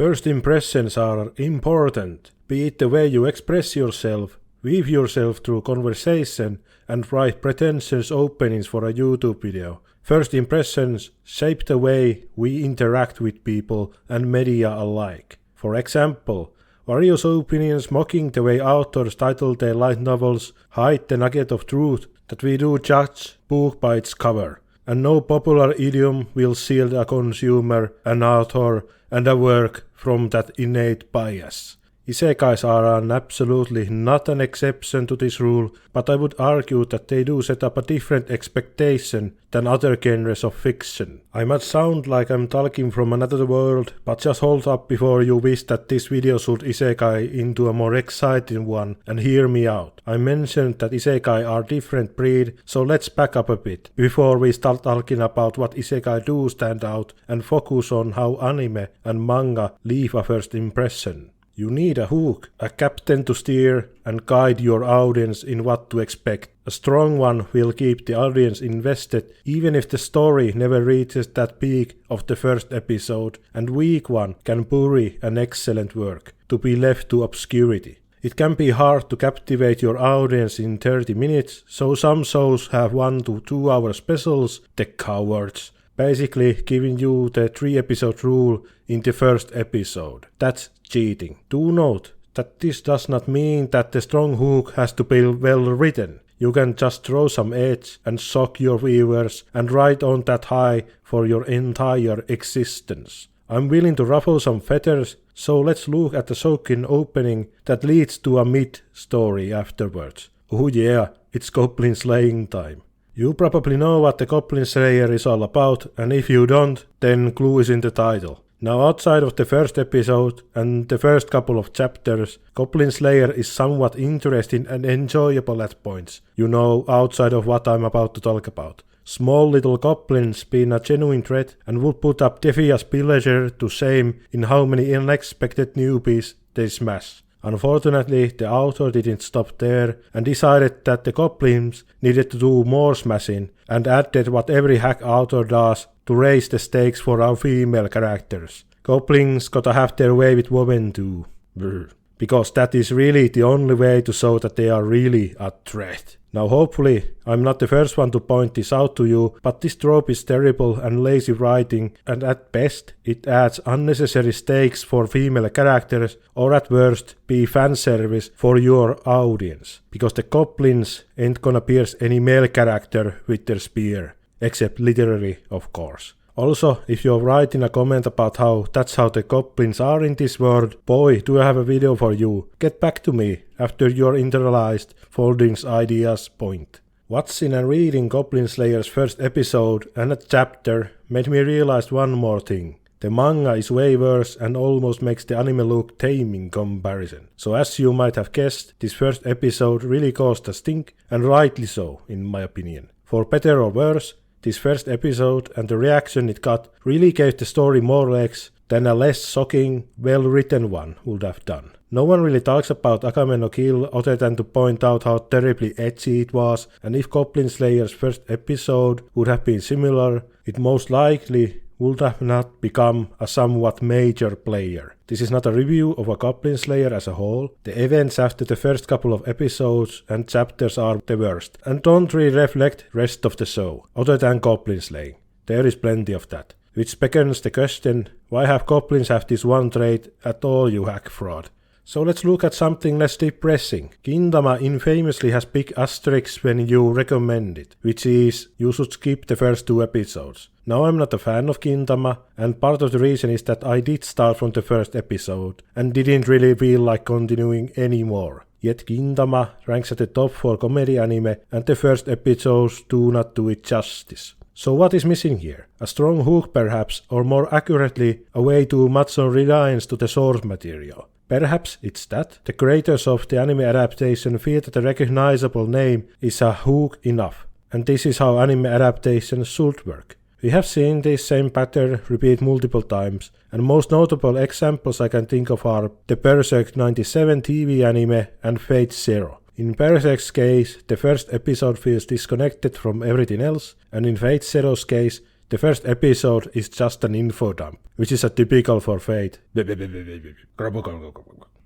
First impressions are important, be it the way you express yourself, weave yourself through conversation, and write pretentious openings for a YouTube video. First impressions shape the way we interact with people and media alike. For example, various opinions mocking the way authors title their light novels hide the nugget of truth that we do judge book by its cover, and no popular idiom will shield a consumer, an author, and a work from that innate bias. Isekais are absolutely not an exception to this rule, but I would argue that they do set up a different expectation than other genres of fiction. I might sound like I'm talking from another world, but just hold up before you wish that this video should isekai into a more exciting one, and hear me out. I mentioned that isekai are different breed, so let's back up a bit, before we start talking about what isekai do stand out, and focus on how anime and manga leave a first impression. You need a hook, a captain to steer and guide your audience in what to expect. A strong one will keep the audience invested even if the story never reaches that peak of the first episode, and weak one can bury an excellent work, to be left to obscurity. It can be hard to captivate your audience in 30 minutes, so some shows have 1 to 2 hour specials, the cowards, basically giving you the 3-episode rule in the first episode. That's cheating. Do note that this does not mean that the strong hook has to be well written. You can just throw some edge and shock your viewers and ride on that high for your entire existence. I'm willing to ruffle some feathers, so let's look at the shocking opening that leads to a mid-story afterwards. Oh yeah, it's Goblin slaying time. You probably know what the Goblin Slayer is all about, and if you don't, then clue is in the title. Now, outside of the first episode and the first couple of chapters, Goblin Slayer is somewhat interesting and enjoyable at points. You know, outside of what I'm about to talk about. Small little goblins being a genuine threat and would put up Defia's pillager to shame in how many unexpected newbies they smash. Unfortunately, the author didn't stop there and decided that the goblins needed to do more smashing, and added what every hack author does to raise the stakes for our female characters. Goblins gotta have their way with women too. Brr. Because that is really the only way to show that they are really a threat. Now hopefully I'm not the first one to point this out to you, but this trope is terrible and lazy writing, and at best it adds unnecessary stakes for female characters, or at worst be fanservice for your audience. Because the goblins ain't gonna pierce any male character with their spear, except literally of course. Also, if you're writing a comment about how that's how the goblins are in this world, boy, do I have a video for you. Get back to me after your internalized Folding's ideas point. Watching and reading Goblin Slayer's first episode and a chapter made me realize one more thing. The manga is way worse and almost makes the anime look tame in comparison. So as you might have guessed, this first episode really caused a stink, and rightly so, in my opinion. For better or worse, this first episode and the reaction it got really gave the story more legs than a less shocking, well-written one would have done. No one really talks about Akame no Kill other than to point out how terribly edgy it was, and if Goblin Slayer's first episode would have been similar, it most likely would have not become a somewhat major player. This is not a review of a Goblin Slayer as a whole. The events after the first couple of episodes and chapters are the worst, and don't really reflect rest of the show, other than Goblin slaying. There is plenty of that. Which beckons the question, why have goblins have this one trait at all, you hack fraud? So let's look at something less depressing. Gintama infamously has big asterisks when you recommend it, which is you should skip the first 2 episodes. Now I'm not a fan of Gintama, and part of the reason is that I did start from the first episode and didn't really feel like continuing anymore. Yet Gintama ranks at the top for comedy anime, and the first episodes do not do it justice. So what is missing here? A strong hook perhaps, or more accurately, a way too much on reliance to the source material. Perhaps it's that the creators of the anime adaptation feel that a recognizable name is a hook enough, and this is how anime adaptations should work. We have seen this same pattern repeat multiple times, and most notable examples I can think of are the Berserk 97 TV anime and Fate Zero. In Berserk's case, the first episode feels disconnected from everything else, and in Fate Zero's case, The first episode is just an info dump, which is a typical for Fate.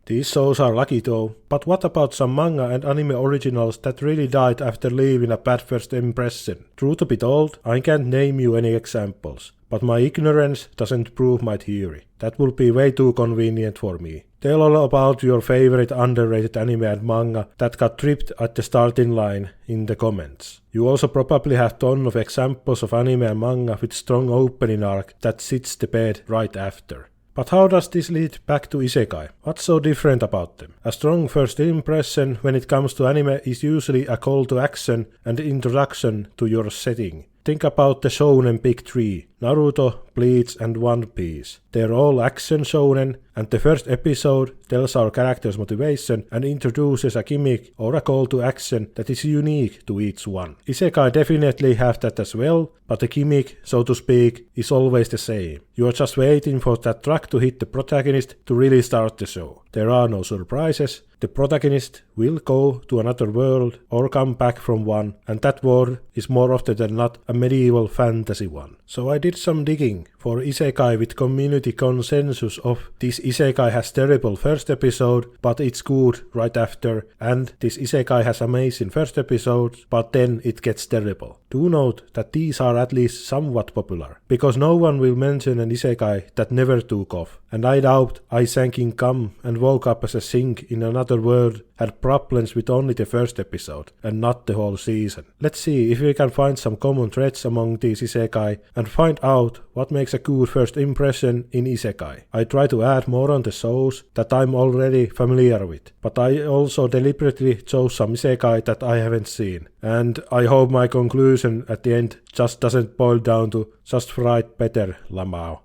These shows are lucky though, but what about some manga and anime originals that really died after leaving a bad first impression? True to be told, I can't name you any examples, but my ignorance doesn't prove my theory. That would be way too convenient for me. Tell all about your favorite underrated anime and manga that got tripped at the starting line in the comments. You also probably have ton of examples of anime and manga with strong opening arc that sits the bed right after. But how does this lead back to Isekai? What's so different about them? A strong first impression when it comes to anime is usually a call to action and introduction to your setting. Think about the shonen big three, Naruto, Bleach and One Piece. They're all action shonen, and the first episode tells our character's motivation and introduces a gimmick or a call to action that is unique to each one. Isekai definitely have that as well, but the gimmick, so to speak, is always the same. You are just waiting for that track to hit the protagonist to really start the show. There are no surprises. The protagonist will go to another world or come back from one, and that world is more often than not a medieval fantasy one. So I did some digging for Isekai with community consensus of this Isekai has terrible first episode, but it's good right after, and this Isekai has amazing first episode, but then it gets terrible. Do note that these are at least somewhat popular, because no one will mention an Isekai that never took off, and I doubt I sank in cum and woke up as a sink in another world had problems with only the first episode, and not the whole season. Let's see if we can find some common threads among these Isekai, and find out what makes a good first impression in Isekai. I try to add more on the shows that I'm already familiar with, but I also deliberately chose some Isekai that I haven't seen, and I hope my conclusion at the end just doesn't boil down to just write better, Lamau.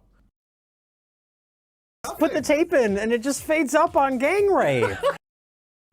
Put the tape in and it just fades up on gang rape.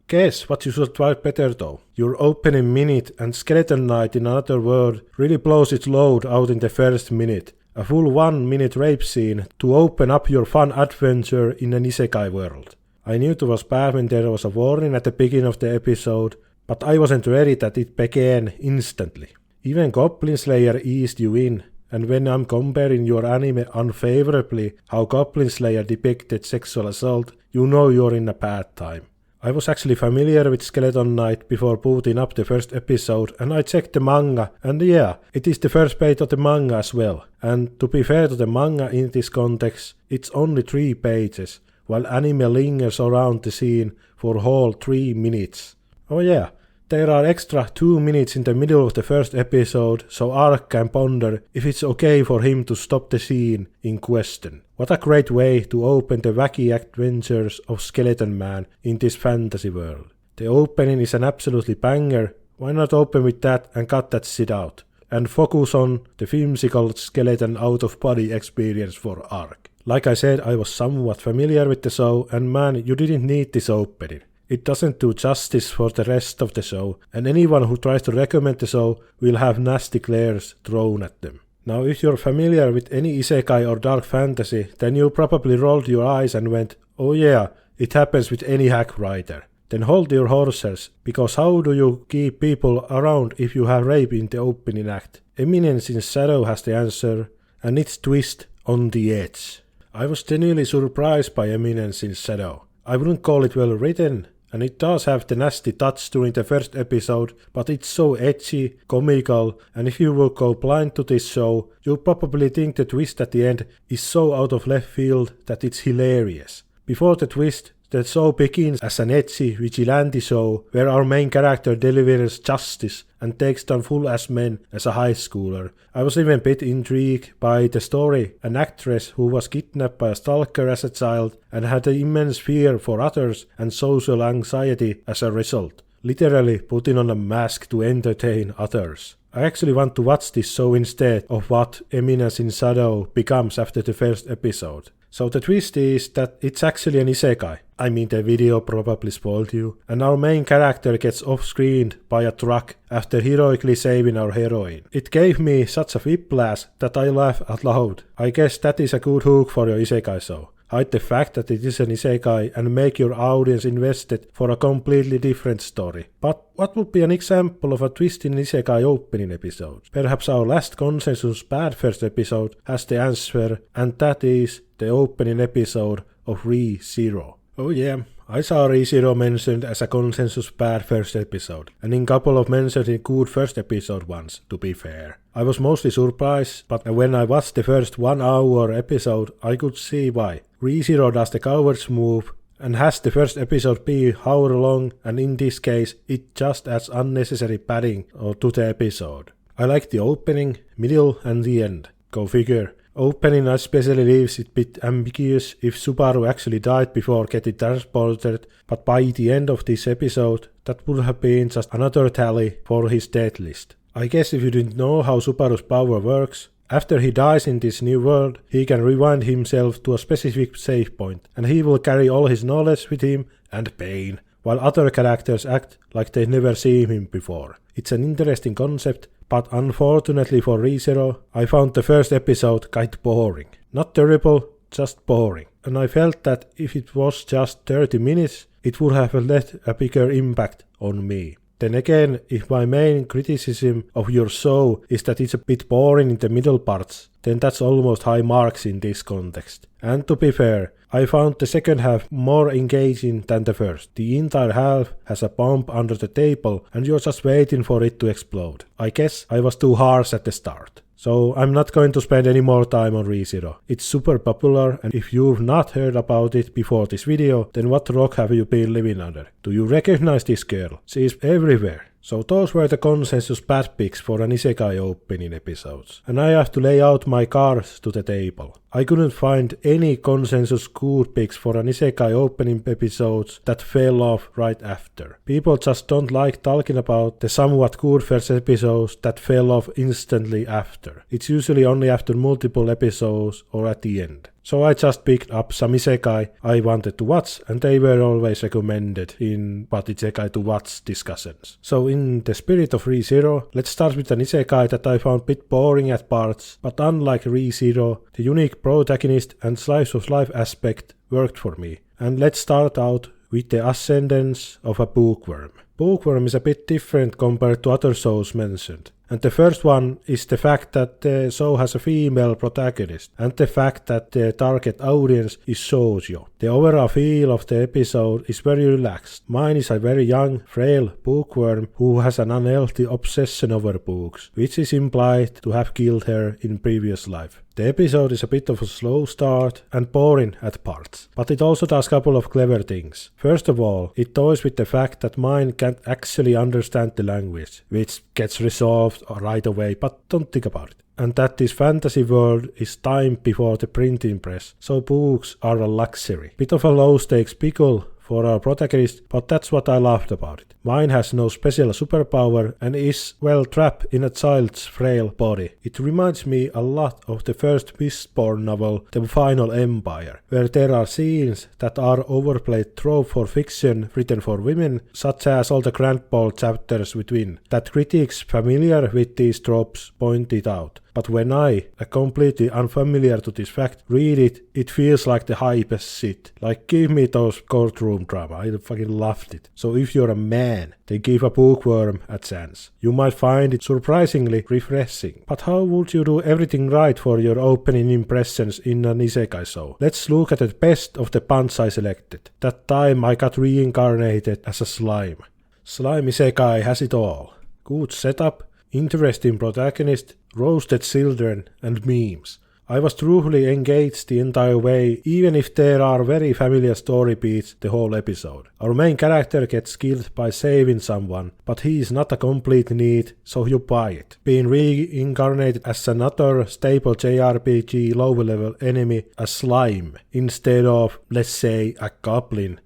Guess what you should write better though? Your opening minute and Skeleton Knight in another world really blows its load out in the first minute. A full 1 minute rape scene to open up your fun adventure in an Isekai world. I knew it was bad when there was a warning at the beginning of the episode, but I wasn't ready that it began instantly. Even Goblin Slayer eased you in, and when I'm comparing your anime unfavorably how Goblin Slayer depicted sexual assault, you know you're in a bad time. I was actually familiar with Skeleton Knight before booting up the first episode, and I checked the manga, and yeah, it is the first page of the manga as well. And to be fair to the manga in this context, it's only 3 pages, while anime lingers around the scene for whole 3 minutes. Oh yeah, there are extra 2 minutes in the middle of the first episode, so Ark can ponder if it's okay for him to stop the scene in question. What a great way to open the wacky adventures of Skeleton Man in this fantasy world. The opening is an absolutely banger. Why not open with that and cut that shit out? And focus on the whimsical skeleton out-of-body experience for Ark. Like I said, I was somewhat familiar with the show, and man, you didn't need this opening. It doesn't do justice for the rest of the show, and anyone who tries to recommend the show will have nasty glares thrown at them. Now if you're familiar with any Isekai or dark fantasy, then you probably rolled your eyes and went, oh yeah, it happens with any hack writer. Then hold your horses, because how do you keep people around if you have rape in the opening act? Eminence in Shadow has the answer, and it's twist on the edge. I was genuinely surprised by Eminence in Shadow. I wouldn't call it well written, and it does have the nasty touch during the first episode, but it's so edgy, comical, and if you would go blind to this show, you'll probably think the twist at the end is so out of left field that it's hilarious. Before the twist, the show begins as an edgy vigilante show where our main character delivers justice and takes down full-ass men as a high schooler. I was even a bit intrigued by the story. An actress who was kidnapped by a stalker as a child and had an immense fear for others and social anxiety as a result, literally putting on a mask to entertain others. I actually want to watch this show instead of what Eminence in Shadow becomes after the first episode. So the twist is that it's actually an Isekai. I mean, the video probably spoiled you. And our main character gets off-screened by a truck after heroically saving our heroine. It gave me such a whiplash that I laughed out loud. I guess that is a good hook for your Isekai show. hide the fact that it is an isekai and make your audience invested for a completely different story. But what would be an example of a twist in isekai opening episode? Perhaps our last consensus bad first episode has the answer, and that is the opening episode of Re:Zero. Oh yeah, I saw Re:Zero mentioned as a consensus bad first episode, and in couple of mentioned in good first episode ones, to be fair. I was mostly surprised, but when I watched the first 1 hour episode, I could see why. Re:Zero does the cowards move, and has the first episode be hour long, and in this case, it just adds unnecessary padding to the episode. I like the opening, middle, and the end. Go figure. Opening especially leaves it a bit ambiguous if Subaru actually died before getting transported, but by the end of this episode, that would have been just another tally for his death list. I guess if you didn't know how Subaru's power works, after he dies in this new world, he can rewind himself to a specific save point, and he will carry all his knowledge with him and pain, while other characters act like they've never seen him before. It's an interesting concept, but unfortunately for Re:Zero, I found the first episode quite boring. Not terrible, just boring. And I felt that if it was just 30 minutes, it would have left a bigger impact on me. Then again, if my main criticism of your show is that it's a bit boring in the middle parts, then that's almost high marks in this context. And to be fair, I found the second half more engaging than the first. The entire half has a bomb under the table and you're just waiting for it to explode. I guess I was too harsh at the start. So I'm not going to spend any more time on Re:Zero. It's super popular, and if you've not heard about it before this video, then what rock have you been living under? Do you recognize this girl? She is everywhere. So those were the consensus bad picks for an isekai opening episodes. And I have to lay out my cards to the table. I couldn't find any consensus good picks for an isekai opening episodes that fell off right after. People just don't like talking about the somewhat good first episodes that fell off instantly after. It's usually only after multiple episodes or at the end. So I just picked up some isekai I wanted to watch, and they were always recommended in what isekai to watch discussions. So in the spirit of Re:Zero, let's start with an isekai that I found a bit boring at parts, but unlike Re:Zero, the unique protagonist and slice of life aspect worked for me. And let's start out with the ascendance of a bookworm. Bookworm is a bit different compared to other shows mentioned. And the first one is the fact that the show has a female protagonist, and the fact that the target audience is shoujo. The overall feel of the episode is very relaxed. Mine is a very young, frail bookworm who has an unhealthy obsession over books, which is implied to have killed her in previous life. The episode is a bit of a slow start and boring at parts, but it also does a couple of clever things. First of all, it toys with the fact that mine can't actually understand the language, which gets resolved right away, but don't think about it. And that this fantasy world is time before the printing press, so books are a luxury. Bit of a low stakes pickle for our protagonist, but that's what I loved about it. Mine has no special superpower and is, well, trapped in a child's frail body. It reminds me a lot of the first Mistborn novel, The Final Empire, where there are scenes that are overplayed trope for fiction written for women, such as all the Grand Ball chapters within, that critics familiar with these tropes pointed out. But when I, completely unfamiliar to this fact, read it, it feels like the hypest shit. Like, give me those courtroom drama, I fucking loved it. So if you're a man, then give a bookworm a chance. You might find it surprisingly refreshing. But how would you do everything right for your opening impressions in an isekai show? Let's look at the best of the bunch I selected. That time I got reincarnated as a slime. Slime isekai has it all. Good setup, interesting protagonist, roasted children, and memes. I was truly engaged the entire way, even if there are very familiar story beats the whole episode. Our main character gets killed by saving someone, but he is not a complete need, so you buy it. Being reincarnated as another stable JRPG lower level enemy, a slime, instead of, let's say, a goblin.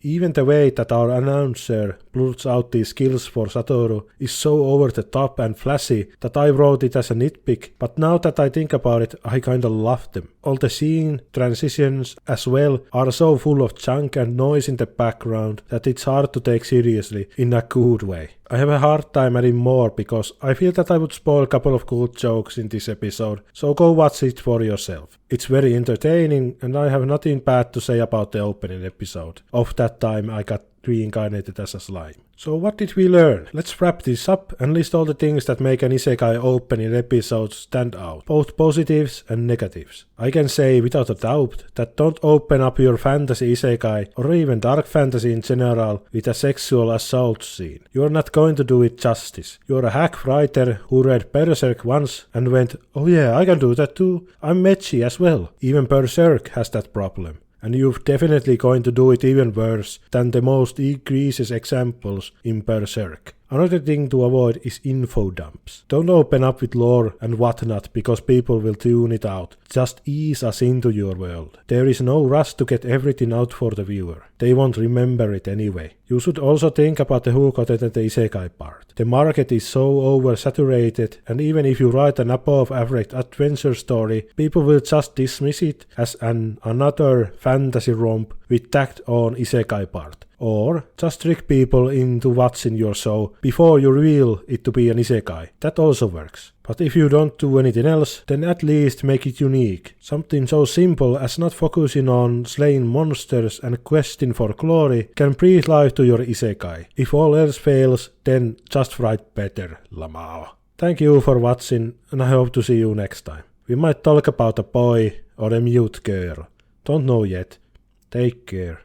Even the way that our announcer blurts out these skills for Satoru is so over the top and flashy that I wrote it as a nitpick, but now that I think about it, I kinda love them. All the scene transitions as well are so full of junk and noise in the background that it's hard to take seriously in a good way. I have a hard time adding more because I feel that I would spoil a couple of good jokes in this episode, so go watch it for yourself. It's very entertaining and I have nothing bad to say about the opening episode. Of that time I got reincarnated as a slime. So what did we learn? Let's wrap this up and list all the things that make an Isekai opening episode stand out, both positives and negatives. I can say without a doubt that don't open up your fantasy Isekai or even dark fantasy in general with a sexual assault scene. You're not going to do it justice. You're a hack writer who read Berserk once and went, oh yeah, I can do that too. I'm Mechi as well. Even Berserk has that problem. And you're definitely going to do it even worse than the most egregious examples in Berserk. Another thing to avoid is info dumps. Don't open up with lore and whatnot because people will tune it out. Just ease us into your world. There is no rush to get everything out for the viewer. They won't remember it anyway. You should also think about the hook other than the Isekai part. The market is so oversaturated, and even if you write an above average adventure story, people will just dismiss it as another fantasy romp with tacked on Isekai part. Or just trick people into watching your show before you reveal it to be an Isekai. That also works. But if you don't do anything else, then at least make it unique. Something so simple as not focusing on slaying monsters and questing for glory can breathe life to your Isekai. If all else fails, then just write better, Lamao. Thank you for watching and I hope to see you next time. We might talk about a boy or a mute girl. Don't know yet. Take care.